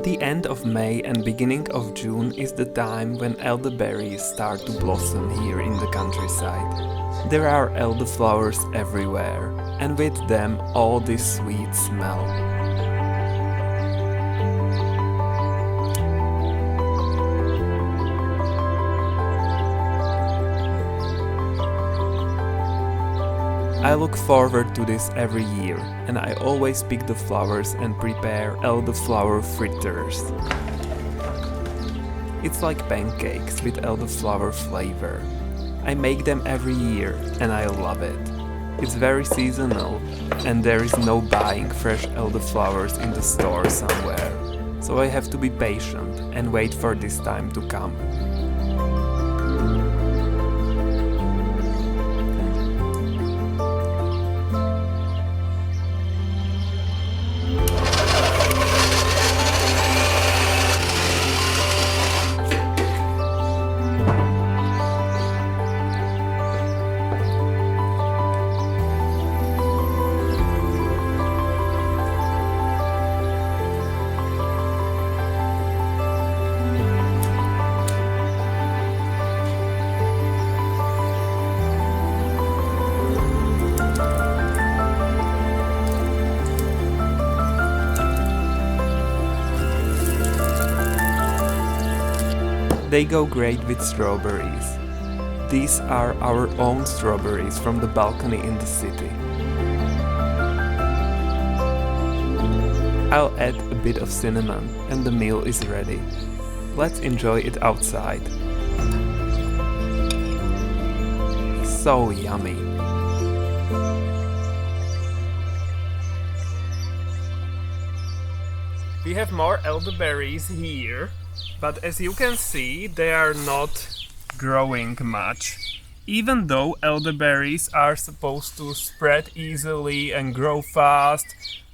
The end of May and beginning of June is the time when elderberries start to blossom here in the countryside. There are elderflowers everywhere, and with them all this sweet smell. I look forward to this every year, and I always pick the flowers and prepare elderflower fritters. It's like pancakes with elderflower flavor. I make them every year, and I love it. It's very seasonal, and there is no buying fresh elderflowers in the store somewhere, so I have to be patient and wait for this time to come. They go great with strawberries. These are our own strawberries from the balcony in the city. I'll add a bit of cinnamon and the meal is ready. Let's enjoy it outside. So yummy. We have more elderberries here. But as you can see, they are not growing much. Even though elderberries are supposed to spread easily and grow fast,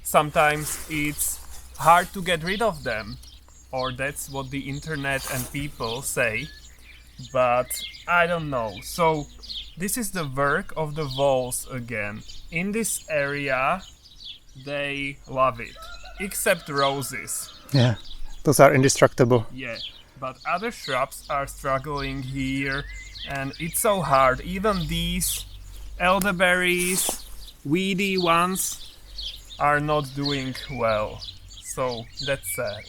sometimes it's hard to get rid of them. Or that's what the internet and people say. But I don't know. So this is the work of the voles again. In this area, they love it. Except roses. Yeah. Those are indestructible. Yeah, but other shrubs are struggling here, and it's so hard. Even these elderberries, weedy ones, are not doing well. So that's sad.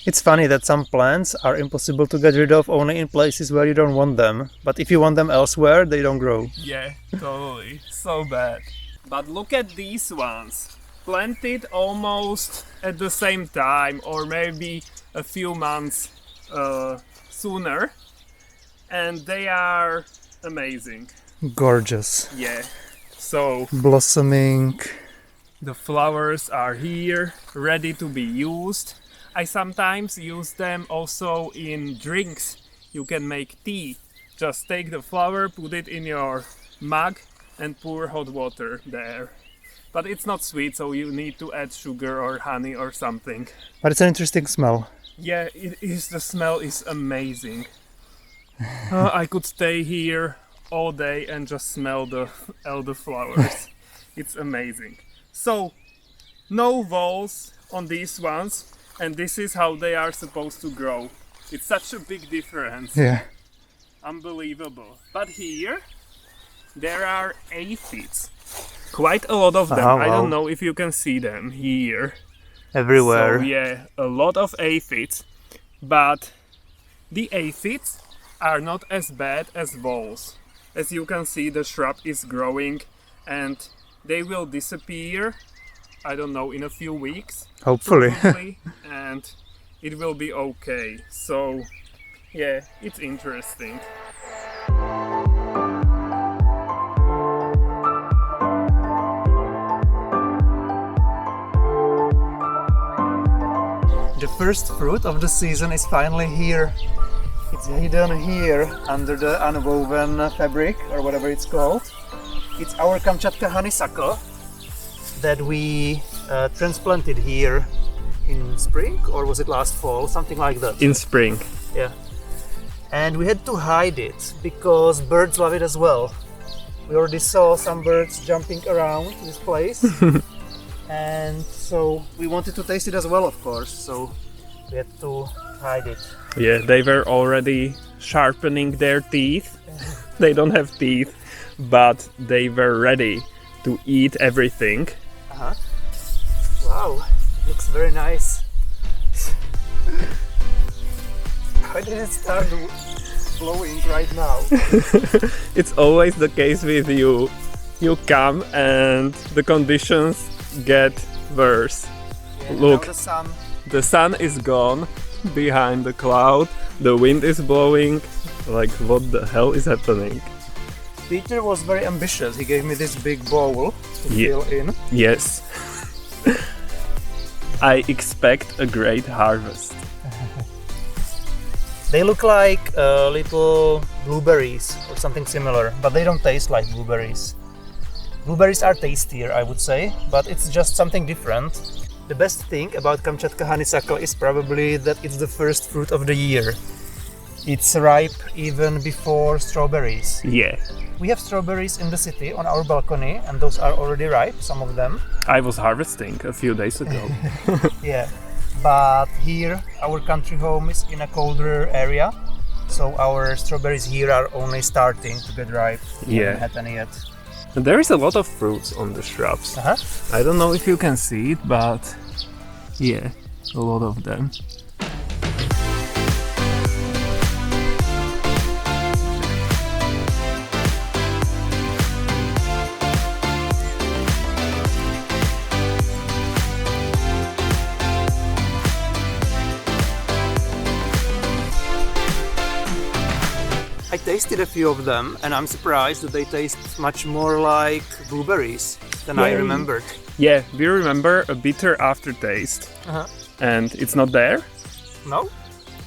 It's funny that some plants are impossible to get rid of only in places where you don't want them. But if you want them elsewhere, they don't grow. Yeah, totally. So bad. But look at these ones. Planted almost at the same time, or maybe a few months sooner, and they are amazing. Gorgeous. Yeah, so blossoming. The flowers are here, ready to be used. I sometimes use them also in drinks. You can make tea. Just take the flower, put it in your mug and pour hot water there. But it's not sweet, so you need to add sugar or honey or something. But it's an interesting smell. Yeah, it is. The smell is amazing. I could stay here all day and just smell the elderflowers. It's amazing. So, no voles on these ones, and this is how they are supposed to grow. It's such a big difference. Yeah. Unbelievable. But here, there are aphids. Quite a lot of them. Wow. I don't know if you can see them here. Everywhere. So yeah, a lot of aphids. But the aphids are not as bad as voles. As you can see, the shrub is growing and they will disappear, I don't know, in a few weeks. Hopefully. Probably, and it will be okay. So yeah, it's interesting. The first fruit of the season is finally here. It's hidden here under the unwoven fabric or whatever it's called. It's our Kamchatka honeysuckle that we transplanted here in spring, or was it last fall? Something like that. In spring. Yeah. And we had to hide it because birds love it as well. We already saw some birds jumping around this place. And so we wanted to taste it as well, of course. So We had to hide it. Yeah, they were already sharpening their teeth. They don't have teeth, but they were ready to eat everything. Uh-huh. Wow, looks very nice. Why did it start blowing right now? It's always the case with you. You come and the conditions get worse. Yeah, Look, now the sun is gone behind the cloud, the wind is blowing. Like, what the hell is happening? Peter was very ambitious. He gave me this big bowl to fill in. Yes. I expect a great harvest. They look like little blueberries or something similar, but they don't taste like blueberries. Blueberries are tastier, I would say, but it's just something different. The best thing about Kamchatka honeysuckle is probably that it's the first fruit of the year. It's ripe even before strawberries. Yeah. We have strawberries in the city on our balcony, and those are already ripe, some of them. I was harvesting a few days ago. Yeah, but here our country home is in a colder area, so our strawberries here are only starting to get ripe. We Yeah. haven't had any yet. And there is a lot of fruits on the shrubs. Uh-huh. I don't know if you can see it, but yeah, a lot of them. I tasted a few of them, and I'm surprised that they taste much more like blueberries than I Yay. remembered. Yeah, we remember a bitter aftertaste. Uh-huh. And it's not there? No,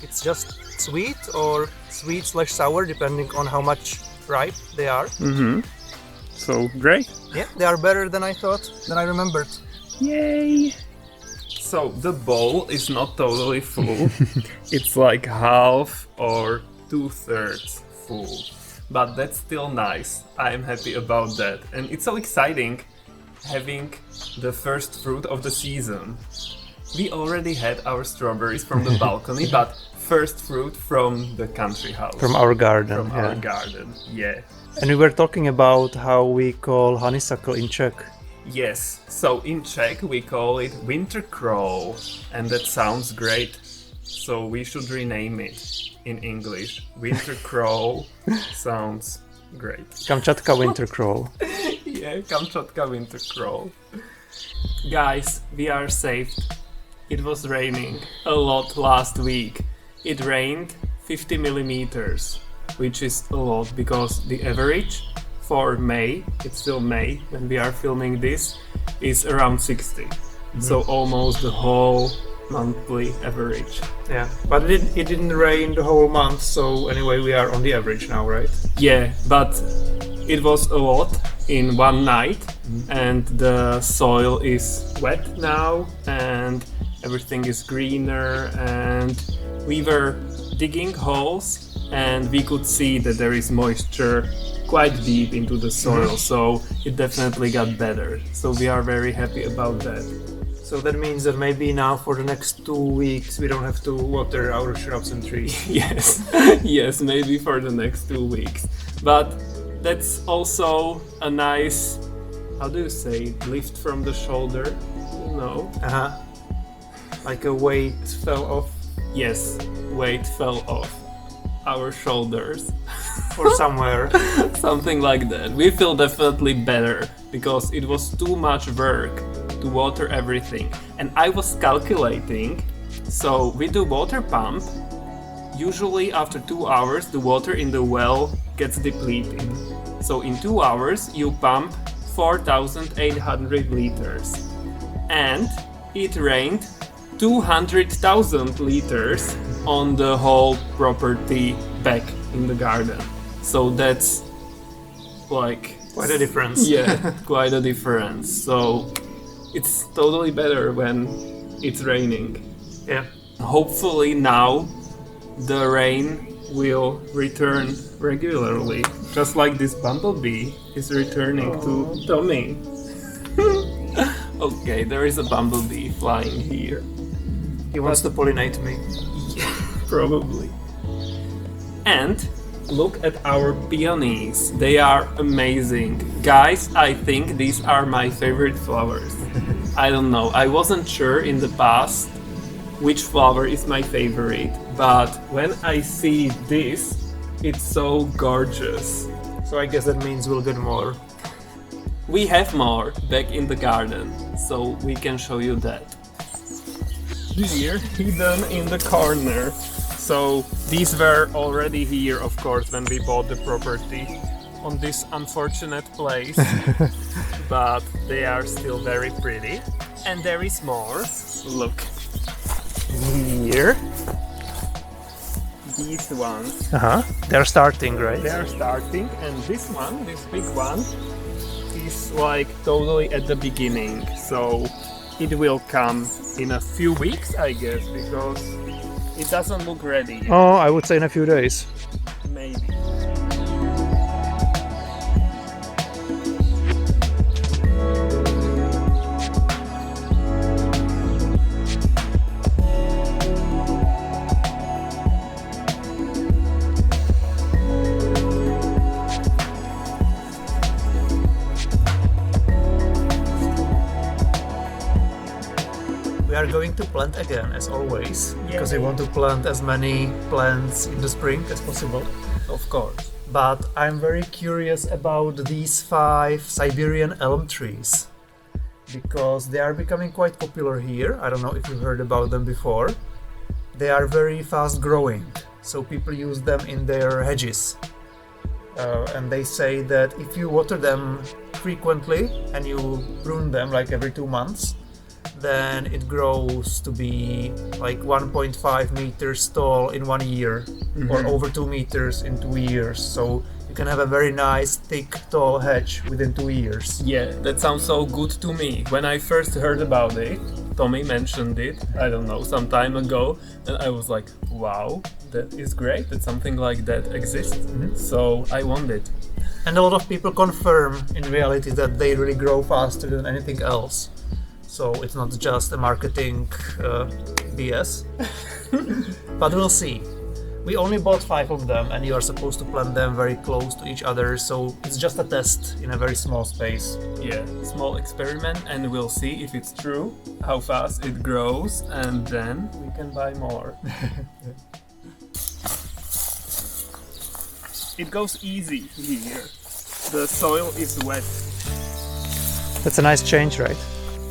it's just sweet or sweet/sour, depending on how much ripe they are. Mm-hmm. So, great. Yeah, they are better than I thought, than I remembered. Yay! So, the bowl is not totally full. It's like half or 2/3 full. But that's still nice. I'm happy about that. And it's so exciting having the first fruit of the season. We already had our strawberries from the balcony, but first fruit from the country house. From our garden. From our garden, yeah. And we were talking about how we call honeysuckle in Czech. Yes, so in Czech we call it winter crow, and that sounds great. So we should rename it in English. Winter crow sounds great. Kamchatka winter crow. Yeah, Kamchatka winter crow. Guys, we are saved. It was raining a lot last week. It rained 50 millimeters, which is a lot because the average for May, it's still May when we are filming this, is around 60. So almost the whole monthly average. Yeah, but it didn't rain the whole month, so anyway we are on the average now, right? Yeah, but it was a lot in one night, and the soil is wet now and everything is greener, and we were digging holes and we could see that there is moisture quite deep into the soil, so it definitely got better. So we are very happy about that. So that means that maybe now for the next 2 weeks we don't have to water our shrubs and trees. Yes, yes, maybe for the next 2 weeks. But that's also a nice, how do you say, lift from the shoulder, you know? Uh-huh. Like a weight fell off. Yes, weight fell off our shoulders. Or somewhere. Something like that. We feel definitely better because it was too much work to water everything. And I was calculating, so with the water pump, usually after 2 hours the water in the well gets depleted. So in 2 hours you pump 4,800 liters. And it rained 200,000 liters on the whole property back in the garden. So that's like Quite a difference. Yeah, quite a difference. So it's totally better when it's raining. Yeah. Hopefully now the rain will return regularly, just like this bumblebee is returning to Tommy. Okay, there is a bumblebee flying here. He wants to pollinate me. Probably. And look at our peonies. They are amazing. Guys, I think these are my favorite flowers. I don't know. I wasn't sure in the past which flower is my favorite, but when I see this, it's so gorgeous. So I guess that means we'll get more. We have more back in the garden, so we can show you that. Here, hidden in the corner. So these were already here, of course, when we bought the property on this unfortunate place, but they are still very pretty. And there is more. Look. Here. These ones. They're starting, right? They are starting, and this one, this big one, is like totally at the beginning. So it will come in a few weeks, I guess, because it doesn't look ready yet. Oh, I would say in a few days. Maybe. We are going to plant again, as always, because we want to plant as many plants in the spring as possible. Of course. But I'm very curious about these 5 Siberian elm trees, because they are becoming quite popular here. I don't know if you've heard about them before. They are very fast growing, so people use them in their hedges. And they say that if you water them frequently and you prune them like every 2 months, then it grows to be like 1.5 meters tall in 1 year, or over 2 meters in 2 years. So you can have a very nice, thick, tall hedge within 2 years. Yeah, that sounds so good to me. When I first heard about it, Tommy mentioned it, I don't know, some time ago, and I was like, wow, that is great that something like that exists. So I want it. And a lot of people confirm in reality that they really grow faster than anything else. So it's not just a marketing BS. But we'll see. We only bought 5 of them, and you are supposed to plant them very close to each other, so it's just a test in a very small space. Yeah, small experiment, and we'll see if it's true, how fast it grows, and then we can buy more. It goes easy here. The soil is wet. That's a nice change, right?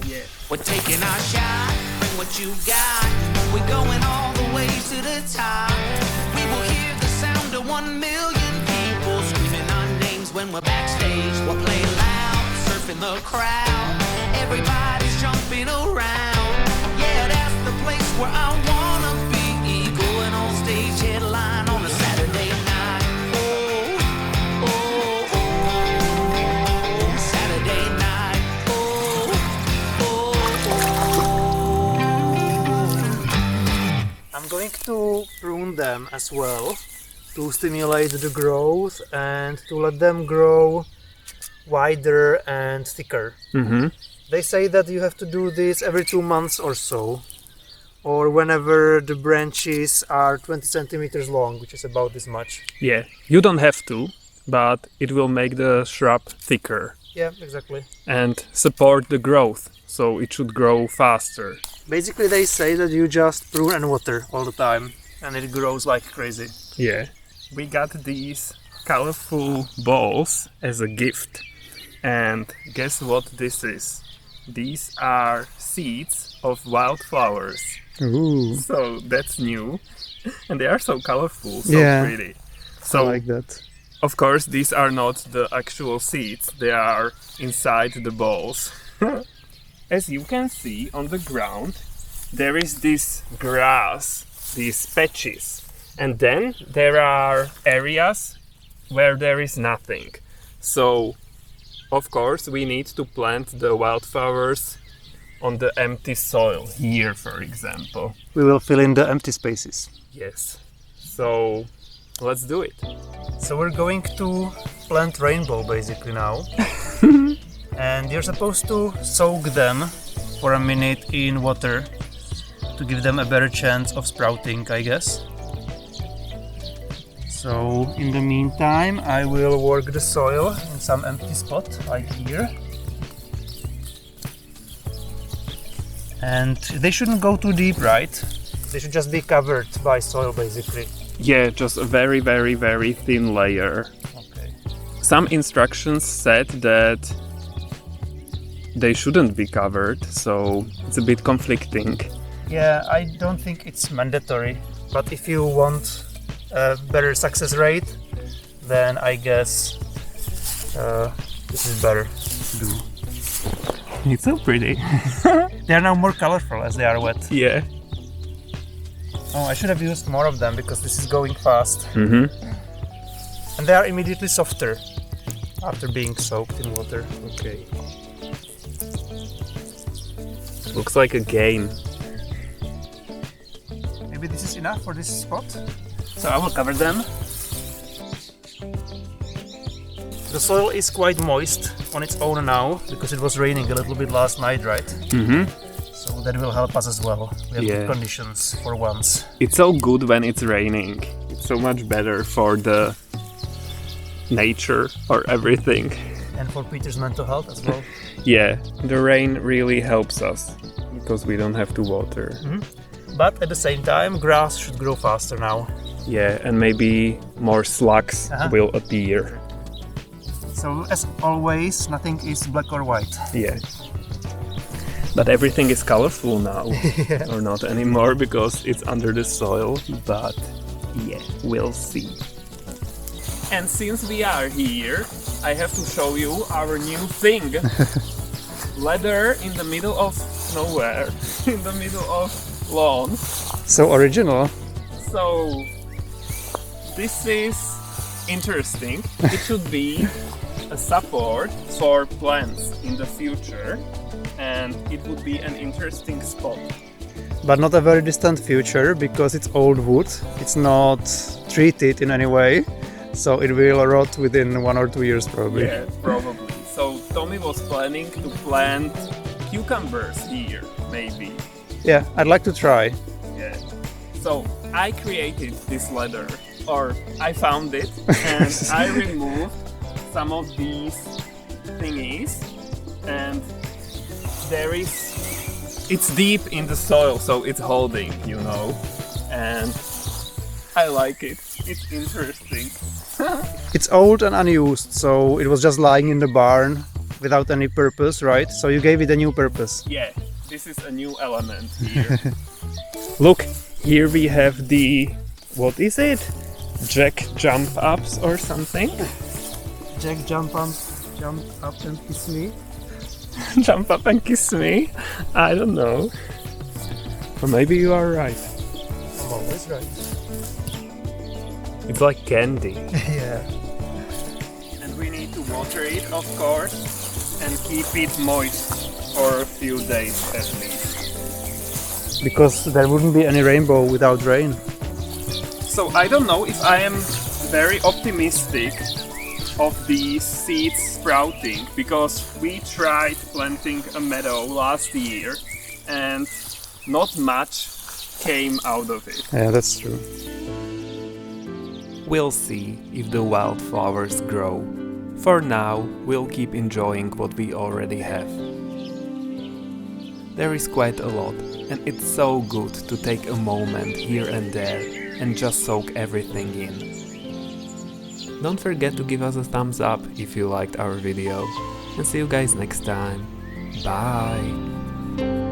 Yeah. We're taking our shot, bring what you got. We're going all the way to the top. We will hear the sound of 1 million people screaming our names when we're backstage. We're playing loud, surfing the crowd. Everybody's jumping around. Yeah, that's the place where I wanna be. Going on stage, headline on a Saturday night. Oh, oh, oh, Saturday night. I'm going to prune them as well to stimulate the growth and to let them grow wider and thicker. They say that you have to do this every 2 months or so, or whenever the branches are 20 centimeters long, which is about this much. Yeah, you don't have to, but it will make the shrub thicker Yeah, exactly. and support the growth, so it should grow faster. Basically, they say that you just prune and water all the time, and it grows like crazy. Yeah. We got these colorful balls as a gift, and guess what this is? These are seeds of wildflowers. Ooh, So that's new, and they are so colorful, so Yeah. pretty. So that. of course these are not the actual seeds, they are inside the balls. As you can see on the ground, there is this grass, these patches, and then there are areas where there is nothing. So of course we need to plant the wildflowers on the empty soil, here for example. We will fill in the empty spaces. Yes. So let's do it. So we're going to plant rainbow basically now. And you're supposed to soak them for a minute in water to give them a better chance of sprouting, I guess. So in the meantime, I will work the soil in some empty spot like here. And they shouldn't go too deep, right? They should just be covered by soil basically. Yeah, just a very, very, very thin layer. Okay. Some instructions said that they shouldn't be covered, so it's a bit conflicting. Yeah, I don't think it's mandatory, but if you want a better success rate, then I guess this is better to do. It's so pretty. They are now more colorful as they are wet. Yeah. Oh, I should have used more of them because this is going fast. Mm-hmm. And they are immediately softer after being soaked in water. Okay. Looks like a game. Maybe this is enough for this spot. So I will cover them. The soil is quite moist on its own now because it was raining a little bit last night, right? Mm-hmm. So that will help us as well. We have good conditions for once. It's so good when it's raining. It's so much better for the nature or everything. And for Peter's mental health as well. Yeah, the rain really helps us because we don't have to water. Mm-hmm. But at the same time, grass should grow faster now. Yeah, and maybe more slugs will appear. So as always, nothing is black or white. Yeah. But everything is colorful now. Yeah. Or not anymore because it's under the soil. But yeah, we'll see. And since we are here, I have to show you our new thing. Leather in the middle of nowhere, in the middle of lawn. So original. So this is interesting. It should be a support for plants in the future, and it would be an interesting spot. But not a very distant future because it's old wood. It's not treated in any way, so it will rot within 1 or 2 years probably. Yeah, probably. So Tommy was planning to plant cucumbers here, maybe. Yeah, I'd like to try. Yeah. So I created this leather, or I found it, and I removed some of these thingies, and it's deep in the soil, so it's holding, you know, and I like it. It's interesting. It's old and unused, so it was just lying in the barn without any purpose, right? So you gave it a new purpose. Yeah, this is a new element here. Look, here we have the, what is it? Jack jump ups or something? Jack jump up and kiss me. Jump up and kiss me? I don't know. Or maybe you are right. I'm always right. It's like candy. Yeah. And we need to water it, of course, and keep it moist for a few days at least. Because there wouldn't be any rainbow without rain. So I don't know if I am very optimistic of these seeds sprouting, because we tried planting a meadow last year and not much came out of it. Yeah, that's true. We'll see if the wildflowers grow. For now, we'll keep enjoying what we already have. There is quite a lot, and it's so good to take a moment here and there and just soak everything in. Don't forget to give us a thumbs up if you liked our video, and see you guys next time. Bye!